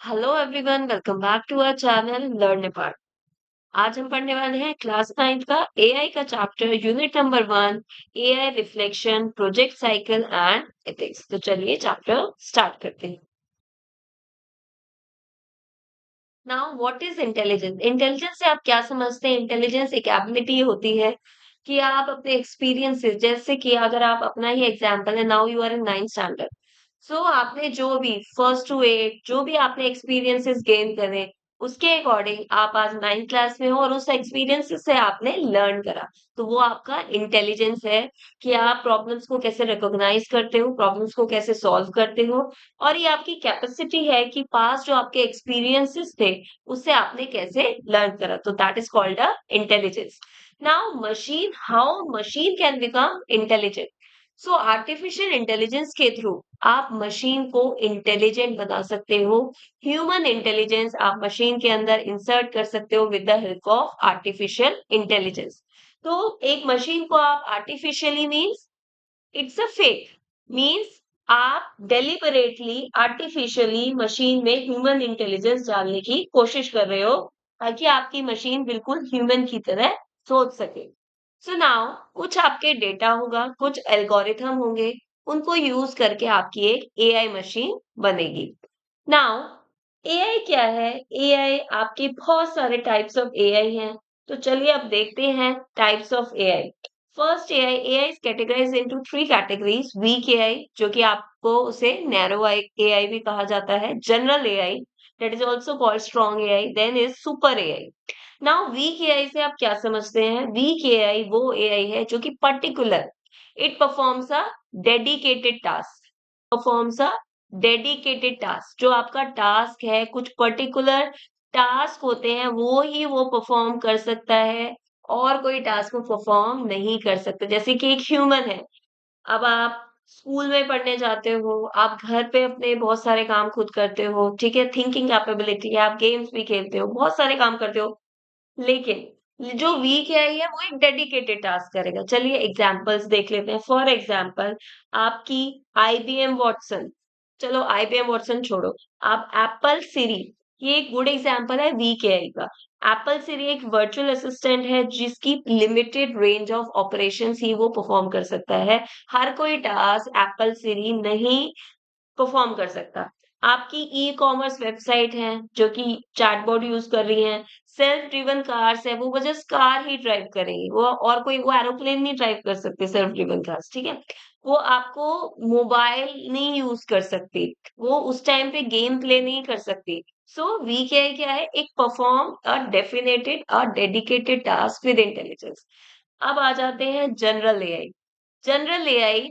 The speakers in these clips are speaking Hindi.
Hello everyone, welcome back to our channel learn apart. आज हम पढ़ने वाले हैं क्लास 9 का एआई का chapter unit number 1, AI reflection project cycle and ethics. तो चलिए चैप्टर स्टार्ट करते हैं। Now what is intelligence? Intelligence से आप क्या समझते हैं? इंटेलिजेंस एक एबिलिटी होती है कि आप अपने एक्सपीरियंसेस, जैसे कि अगर आप अपना ही एग्जांपल है, now you are in 9th standard. So आपने जो भी फर्स्ट टू एट जो भी आपने एक्सपीरियंसेस गेन करे, उसके अकॉर्डिंग आप आज 9th क्लास में हो और उस एक्सपीरियंसेस से आपने लर्न करा। तो वो आपका इंटेलिजेंस है कि आप प्रॉब्लम्स को कैसे रिकॉग्नाइज करते हो, प्रॉब्लम्स को कैसे सॉल्व करते हो। और ये आपकी कैपेसिटी है कि पास्ट जो आपके एक्सपीरियंसेस थे, उससे आपने कैसे लर्न करा। तो that is called a intelligence. Now machine, how machine can become intelligent? So artificial intelligence के थ्रू आप मशीन को इंटेलिजेंट बना सकते हो। ह्यूमन इंटेलिजेंस आप मशीन के अंदर इंसर्ट कर सकते हो with the help of artificial intelligence. तो एक मशीन को आप artificially means it's a fake, means आप डेलिबरेटली आर्टिफिशियली मशीन में ह्यूमन इंटेलिजेंस डालने की कोशिश कर रहे हो ताकि आपकी मशीन बिल्कुल ह्यूमन की तरह सोच सके। सो नाउ कुछ आपके डेटा होगा, कुछ एल्गोरिथम होंगे, उनको यूज करके आपकी एक एआई मशीन बनेगी। नाउ एआई क्या है? एआई आपके बहुत सारे टाइप्स ऑफ एआई हैं। तो चलिए अब देखते हैं types of AI. First AI, AI is categorised into three categories. Weak AI, जो कि आपको उसे नैरो एआई भी कहा जाता है। General AI, that is also called strong AI. Then is super AI. Now weak AI से आप क्या समझते हैं? वीक एआई वो एआई है जो कि particular, it performs a dedicated task, performs a dedicated task. जो आपका टास्क है, कुछ पर्टिकुलर टास्क होते हैं, वो ही वो परफॉर्म कर सकता है और कोई टास्क वो परफॉर्म नहीं कर सकता। जैसे कि एक ह्यूमन है, अब आप स्कूल में पढ़ने जाते हो, आप घर पे अपने बहुत सारे काम खुद करते हो, ठीक है? थिंकिंग कैपेबिलिटी है, आप गेम्स भी खेलते हो, बहुत सारे काम करते हो। लेकिन जो वीक एआई है वो एक डेडिकेटेड टास्क करेगा। चलिए एग्जांपल्स देख लेते हैं। फॉर एग्जांपल आपकी आईबीएम वॉटसन, चलो आईबीएम वॉटसन छोड़ो, आप एप्पल सिरी, ये एक गुड एग्जांपल है वीक एआई का। एप्पल सिरी एक वर्चुअल असिस्टेंट है जिसकी लिमिटेड रेंज ऑफ ऑपरेशंस ही वो परफॉर्म कर सकता है। हर कोई टास्क एप्पल सिरी नहीं परफॉर्म कर सकता। आपकी ई-कॉमर्स वेबसाइट है जो कि चैटबॉट यूज़ कर रही हैं, सेल्फ ड्रिवन कार्स है, वो जस्ट कार ही ड्राइव करेंगी, वो और कोई वो एरोप्लेन नहीं ड्राइव कर सकते सेल्फ ड्रिवन कार्स, ठीक है? वो आपको मोबाइल नहीं यूज़ कर सकती, वो उस टाइम पे गेम प्ले नहीं कर सकती। सो वीकेआई क्या है? एक perform a dedicated task with intelligence. अब आ जाते हैं general AI. General AI,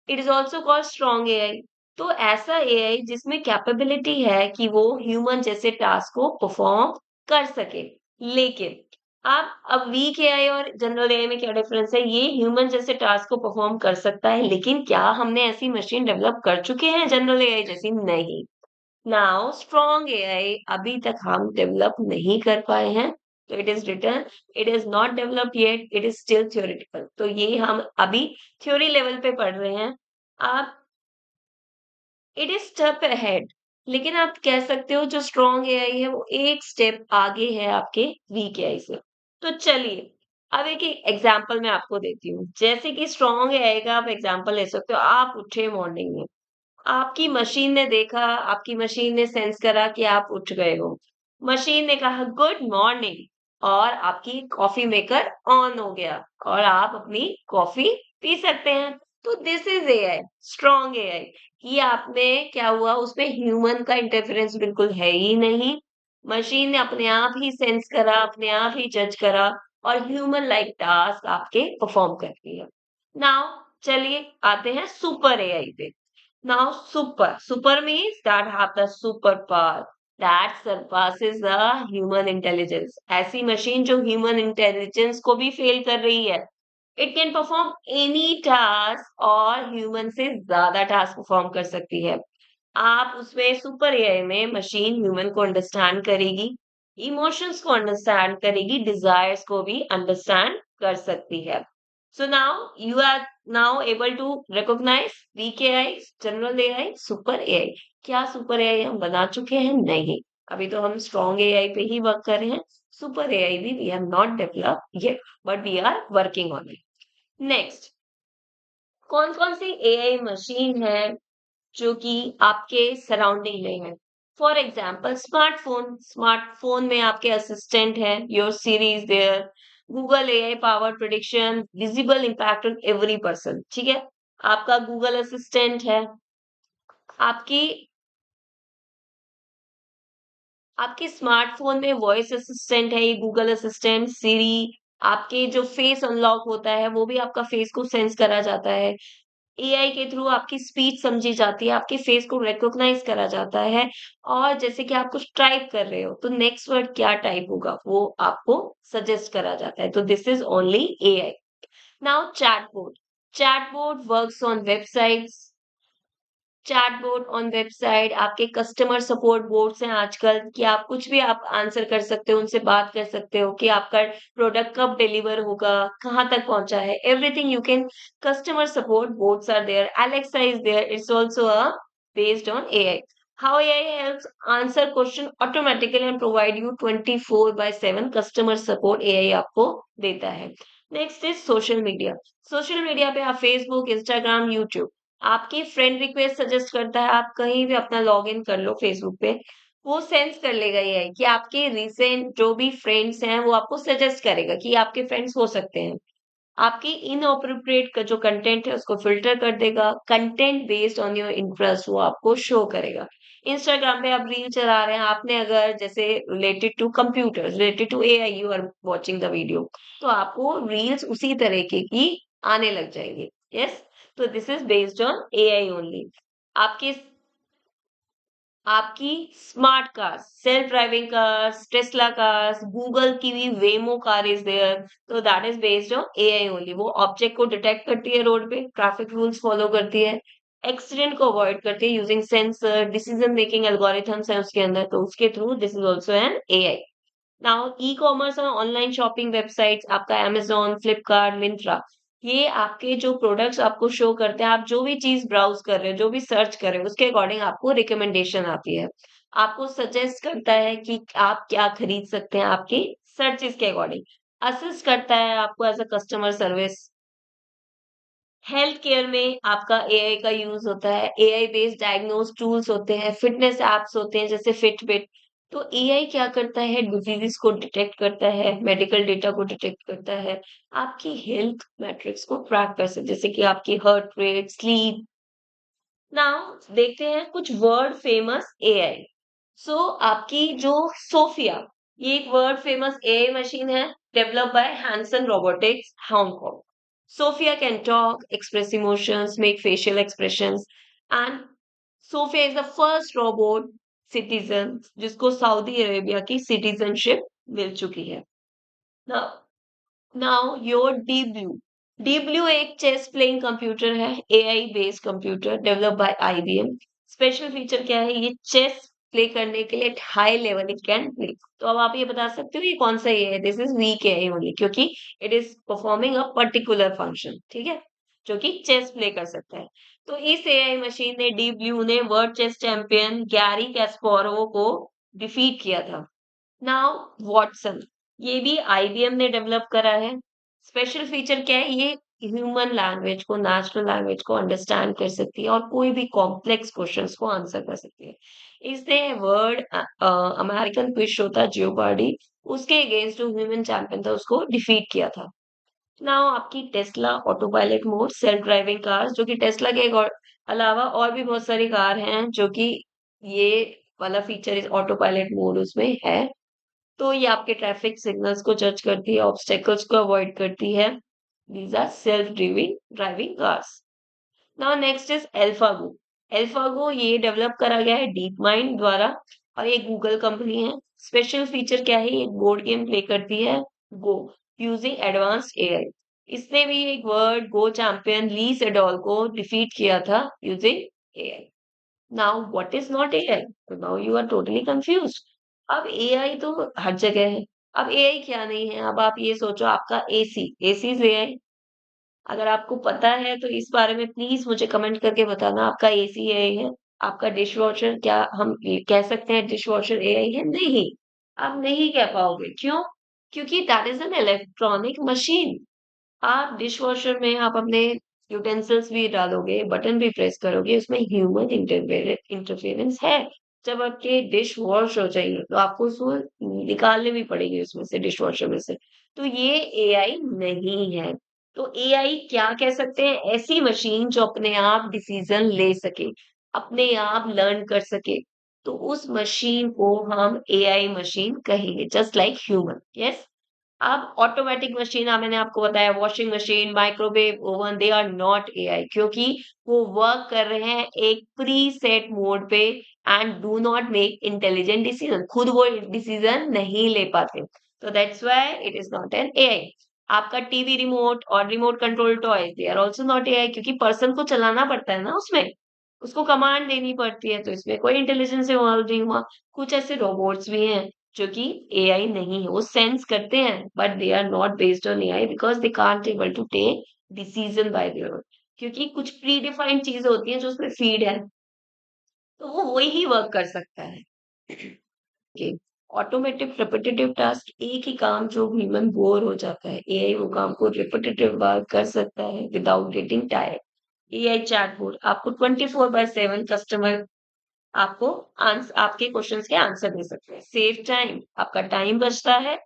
it is also called strong AI. तो ऐसा एआई जिसमें कैपेबिलिटी है कि वो ह्यूमन जैसे टास्क को परफॉर्म कर सके। लेकिन आप अब वीक एआई और जनरल एआई में क्या डिफरेंस है? ये ह्यूमन जैसे टास्क को परफॉर्म कर सकता है, लेकिन क्या हमने ऐसी मशीन डेवलप कर चुके हैं जनरल एआई जैसी? नहीं। नाउ स्ट्रॉन्ग एआई अभी तक हम डेवलप नहीं कर पाए हैं। तो it is written, it is not develop yet, it is still theoretical. तो ये हम अभी थ्योरी लेवल पे पढ़ रहे हैं। आप, इट इज स्टेप अहेड, लेकिन आप कह सकते हो जो स्ट्रॉन्ग एआई है वो एक स्टेप आगे है आपके वीक एआई से। तो चलिए अब एक एग्जांपल मैं आपको देती हूँ। जैसे कि स्ट्रॉन्ग एआई का आप एग्जांपल ले सकते हो। आप उठे मॉर्निंग में, आपकी मशीन ने देखा, आपकी मशीन ने सेंस करा कि आप उठ गए हो। मशीन ने कहा गुड मॉर्निंग और आपकी कॉफी मेकर ऑन हो गया और आप अपनी कॉफी पी सकते हैं। तो this is AI, strong AI. कि आपने क्या हुआ, उसमें ह्यूमन का इंटरफेरेंस बिल्कुल है ही नहीं। मशीन ने अपने आप ही सेंस करा, अपने आप ही जज करा और ह्यूमन लाइक टास्क आपके परफॉर्म कर दिया। नाउ चलिए आते हैं सुपर एआई पे। Now super means that have the superpower that surpasses the human intelligence। ऐसी मशीन जो ह्यूमन इंटेलिजेंस को भी फेल कर रही है। It can perform any task और ह्यूमन से ज्यादा टास्क परफॉर्म कर सकती है। आप उसमें सुपर एआई में मशीन ह्यूमन को अंडरस्टैंड करेगी, इमोशंस को अंडरस्टैंड करेगी, डिजायर्स को भी अंडरस्टैंड कर सकती है। So now you are now able to recognise weak AI, general AI, super AI. क्या सुपर एआई हम बना चुके हैं? नहीं, अभी तो हम स्ट्रॉन्ग एआई पे ही वर्क कर रहे हैं। सुपर एआई भी we have not develop yet, but we are working on it. Next, कौन कौन सी एआई मशीन है जो कि आपके सराउंडिंग में है? फॉर एग्जाम्पल स्मार्टफोन, स्मार्टफोन में आपके असिस्टेंट है, your Siri is there, Google AI power prediction, visible impact on every person, ठीक है? आपका गूगल असिस्टेंट है, आपकी आपके स्मार्टफोन में वॉइस असिस्टेंट है, ये गूगल असिस्टेंट, सिरी, आपके जो फेस अनलॉक होता है वो भी आपका फेस को सेंस करा जाता है। एआई के थ्रू आपकी स्पीच समझी जाती है, आपके फेस को रिकॉग्नाइज करा जाता है, और जैसे कि आप कुछ टाइप कर रहे हो तो नेक्स्ट वर्ड क्या टाइप होगा वो आपको सजेस्ट करा जाता है। तो this is only AI. Now chatbot, chatbot works on websites, chatbot on website, आपके कस्टमर सपोर्ट बोट्स हैं आजकल कि आप कुछ भी आप आंसर कर सकते हो, उनसे बात कर सकते हो कि आपका प्रोडक्ट कब डिलीवर होगा, कहाँ तक पहुंचा है, everything you can. Customer support bots are there, Alexa is there, it's also a based on AI. How AI helps answer question automatically and provide you 24/7 customer support AI आपको देता है। Next is social media, social media पे आप फेसबुक, इंस्टाग्राम, यूट्यूब, आपकी फ्रेंड रिक्वेस्ट सजेस्ट करता है, आप कहीं भी अपना लॉगिन कर लो फेसबुक पे, वो सेंस कर लेगा ये कि आपके रिसेंट जो भी फ्रेंड्स हैं वो आपको सजेस्ट करेगा कि ये आपके फ्रेंड्स हो सकते हैं। आपकी इनअप्रोप्रिएट का जो कंटेंट है उसको फिल्टर कर देगा, content based on your interest वो आपको शो करेगा। इंस्टाग्राम पे आप रील चला रहे हैं, आपने अगर जैसे related to computer, related to AI you are watching the video, तो आपको रील्स उसी तरीके की आने लग जाएंगी। यस, तो this is based on AI only. आपके आपकी smart cars, self driving cars, Tesla cars, Google की भी वेमो कार इज देयर, तो that is based on AI only. वो ऑब्जेक्ट को डिटेक्ट करती है रोड पे, ट्रैफिक रूल्स फॉलो करती है, एक्सीडेंट को अवॉइड करती है using sensor, decision making algorithms है उसके अंदर, तो उसके through this is also an AI. Now e commerce और ऑनलाइन शॉपिंग वेबसाइट्स, आपका अमेज़न, फ्लिपकार्ट, मिंत्रा, ये आपके जो प्रोडक्ट्स आपको शो करते हैं, आप जो भी चीज़ ब्राउज़ कर रहे हो, जो भी सर्च कर रहे हो, उसके अकॉर्डिंग आपको रिकमेंडेशन आती है। आपको सजेस्ट करता है कि आप क्या खरीद सकते हैं आपकी सर्चेज़ के अकॉर्डिंग। असिस्ट करता है आपको as a customer service. Health care में आपका एआई का यूज होता है, एआई बेस्ड डायग्नोस टूल्स होते हैं, फिटनेस एप्स होते हैं जैसे फिटबिट। तो एआई क्या करता है, डिजीजेस को डिटेक्ट करता है, मेडिकल डेटा को डिटेक्ट करता है, आपकी हेल्थ मैट्रिक्स को ट्रैक कर सकते, जैसे कि आपकी हार्ट रेट, स्लीप। नाउ देखते हैं कुछ वर्ल्ड फेमस एआई। सो आपकी जो सोफिया, ये एक वर्ल्ड फेमस एआई मशीन है, developed by Hanson Robotics, Hong Kong. Sophia can talk, express emotions, make facial expressions, and Sophia is the first robot citizen जिसको सऊदी अरेबिया की सिटीजनशिप मिल चुकी है। Now your deep blue, deep blue एक चेस प्लेइंग कंप्यूटर है, AI based computer developed by IBM. Special feature क्या है, ये चेस प्ले करने के लिए high level it can play. तो अब आप ये बता सकते हो ये कौन सा ये है, this is weak AI only, क्योंकि it is performing a particular function, ठीक है, जो कि चेस प्ले कर सकता है। तो इस एआई मशीन ने, डीप ब्लू ने वर्ल्ड चेस चैंपियन गैरी कैस्पारोव को डिफीट किया था। नाउ वॉटसन, ये भी आईबीएम ने डेवलप करा है। स्पेशल फीचर क्या है, ये ह्यूमन लैंग्वेज को, नेचुरल लैंग्वेज को अंडरस्टैंड कर सकती है और कोई भी कॉम्प्लेक्स क्वेश्चंस को आंसर कर सकती है। इसने वर्ल्ड अमेरिकन क्विज शो था जियोपार्डी, उसके अगेंस्ट जो ह्यूमन चैंपियन था उसको डिफीट किया था। नाउ आपकी Tesla auto pilot mode, self driving cars, जो कि टेस्ला के अलावा और भी बहुत सारी कार हैं जो कि ये वाला फीचर इस ऑटो पायलट मोड उसमें है। तो ये आपके ट्रैफिक सिग्नल्स को जज करती है, ऑब्स्टेकल्स को अवॉइड करती है। These are self driving driving cars. Now next is AlphaGo. AlphaGo ये डेवलप करा गया है डीप माइंड द्वारा, और ये गूगल कंपनी है। स्पेशल फीचर क्या है, ये बोर्ड गेम प्ले करती है, गो, यूजिंग एडवांस्ड एआई। इसने भी एक वर्ल्ड गो चैंपियन ली सेडोल को डिफीट किया था using AI. Now what is not AI, तो now you are totally confused. अब एआई तो हर जगह है, अब एआई क्या नहीं है, अब आप ये सोचो आपका एसी, एसी is एआई, अगर आपको पता है तो इस बारे में प्लीज़ मुझे कमेंट करके बताना आपका एसी एआई है? आपका डिशवॉशर क्या हम ये कह सकते हैं डिशवॉशर एआई है? नहीं, आप नहीं कह पाओगे। क्यों? क्योंकि that is an electronic machine. आप डिशवॉशर में आप अपने यूटेंसिल्स भी डालोगे, बटन भी प्रेस करोगे, उसमें ह्यूमन इंटरफेरेंस है। जब आपके डिश वॉश हो जाएँगे, तो आपको उसको निकालनी भी पड़ेगी उसमें से डिशवॉशर में से। तो ये एआई नहीं है। तो एआई क्या कह सकते हैं? ऐसी मशीन जो अपने आप डिसीज़न ले सके, अपने आप लर्न कर सके। तो उस मशीन को हम एआई मशीन कहेंगे, जस्ट लाइक ह्यूमन, यस? अब ऑटोमेटिक मशीन मैंने आपको बताया washing machine, microwave oven they are not AI क्योंकि वो वर्क कर रहे हैं एक प्री सेट मोड पे and do not make intelligent decision खुद वो डिसीजन नहीं ले पाते तो that's why it is not an AI आपका टीवी रिमोट और remote control toy they are also not AI क्योंकि पर्सन को चलाना पड़ता है ना उसमें उसको कमांड देनी पड़ती है तो इसमें कोई इंटेलिजेंस इन्वॉल्व नहीं हुआ कुछ ऐसे रोबोट्स भी हैं जो कि एआई नहीं है वो सेंस करते हैं but they are not based on AI because they can't able to take decision by their own क्योंकि कुछ प्री डिफाइंड चीजें होती हैं जो उसमें फीड है तो वो वही ही वर्क कर सकता है कि ऑटोमेटिव रिपिटेटिव टास्क एक ही काम जो ह्यूमन बोर हो जाता है एआई वो काम को रिपिटेटिव वर्क कर सकता है without getting tired AI chatbot आपको 24/7 कस्टमर आपको आपके क्वेश्चंस के आंसर दे सकते हैं सेव टाइम आपका टाइम बचता है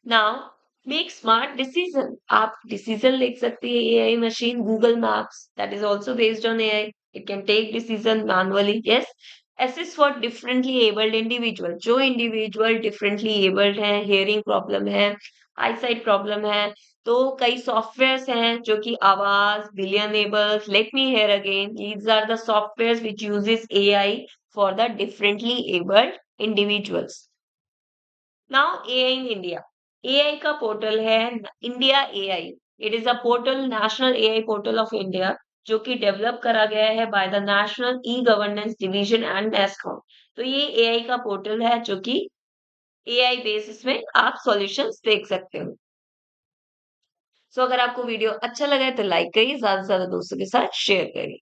नाउ मेक स्मार्ट डिसीजन आप डिसीजन ले सकती है AI machine Google Maps that is also based on AI it can take decision manually yes assist for differently abled individual जो इंडिविजुअल डिफरेंटली एबल्ड हैं हियरिंग प्रॉब्लम है आईसाइट प्रॉब्लम है तो कई सॉफ्टवेयर्स हैं जो कि आवाज बिलियन एबल्स let me hear again these are the softwares which uses AI for the differently abled individuals now AI in India AI का पोर्टल है India AI it is a portal national AI portal of India जो कि डेवलप करा गया है by the national e governance division and NASSCOM तो ये एआई का पोर्टल है जो कि एआई बेसिस में आप सॉल्यूशंस देख सकते हो सो अगर आपको वीडियो अच्छा लगा है तो लाइक करिए ज्यादा से ज्यादा दोस्तों के साथ शेयर करिए